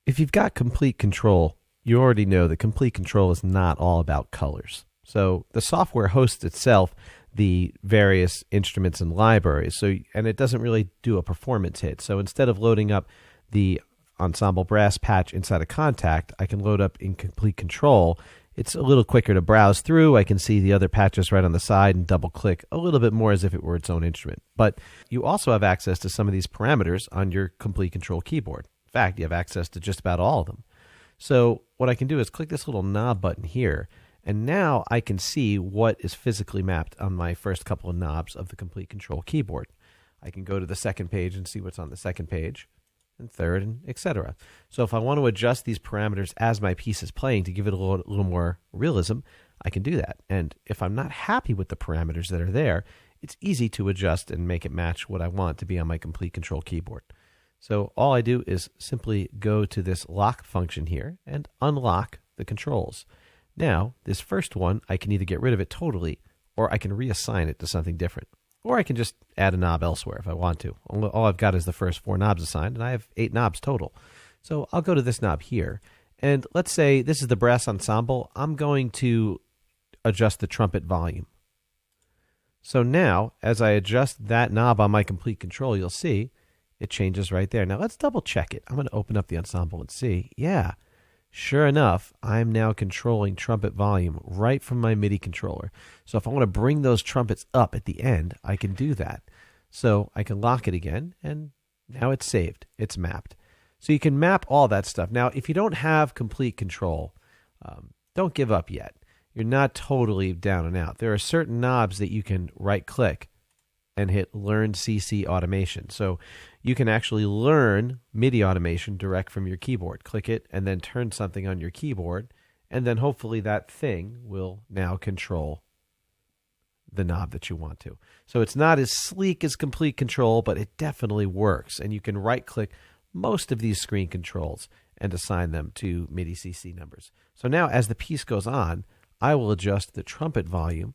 If you've got complete control, you already know that complete control is not all about colors. So the software hosts itself the various instruments and libraries. And it doesn't really do a performance hit. So instead of loading up the ensemble brass patch inside a Contact, I can load up in complete control. It's a little quicker to browse through. I can see the other patches right on the side and double click a little bit more as if it were its own instrument. But you also have access to some of these parameters on your complete control keyboard. In fact, you have access to just about all of them. So what I can do is click this little knob button here, and now I can see what is physically mapped on my first couple of knobs of the complete control keyboard. I can go to the second page and see what's on the second page, and third, and etc. So if I want to adjust these parameters as my piece is playing to give it a little more realism, I can do that. And if I'm not happy with the parameters that are there, it's easy to adjust and make it match what I want to be on my complete control keyboard. So all I do is simply go to this lock function here and unlock the controls. Now, this first one, I can either get rid of it totally, or I can reassign it to something different. Or I can just add a knob elsewhere if I want to. All I've got is the first 4 knobs assigned, and I have 8 knobs total. So I'll go to this knob here, and let's say this is the brass ensemble. I'm going to adjust the trumpet volume. So now, as I adjust that knob on my complete control, you'll see it changes right there. Now let's double check it. I'm going to open up the ensemble and see. Yeah, sure enough, I'm now controlling trumpet volume right from my MIDI controller. So if I want to bring those trumpets up at the end, I can do that. So I can lock it again, and now it's saved. It's mapped. So you can map all that stuff. Now, if you don't have complete control, don't give up yet. You're not totally down and out. There are certain knobs that you can right-click and hit Learn CC Automation. So you can actually learn MIDI automation direct from your keyboard. Click it and then turn something on your keyboard, and then hopefully that thing will now control the knob that you want to. So it's not as sleek as complete control, but it definitely works. And you can right-click most of these screen controls and assign them to MIDI CC numbers. So now as the piece goes on, I will adjust the trumpet volume,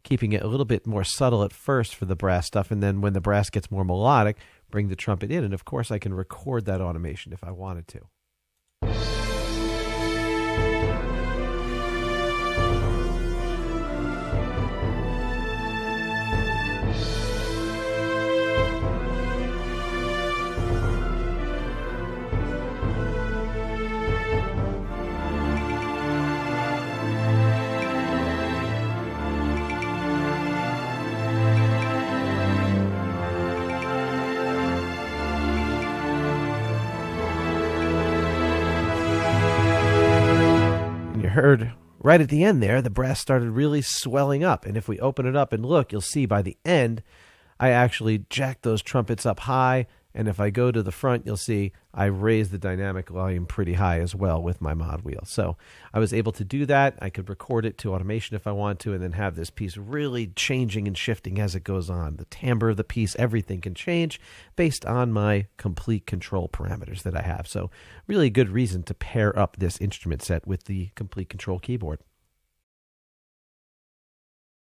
keeping it a little bit more subtle at first for the brass stuff, and then when the brass gets more melodic, bring the trumpet in, and of course I can record that automation if I wanted to. Heard right at the end there, the brass started really swelling up. And if we open it up and look, you'll see by the end, I actually jacked those trumpets up high. And if I go to the front, you'll see I raised the dynamic volume pretty high as well with my mod wheel. So I was able to do that. I could record it to automation if I want to, and then have this piece really changing and shifting as it goes on. The timbre of the piece, everything can change based on my complete control parameters that I have. So really good reason to pair up this instrument set with the complete control keyboard.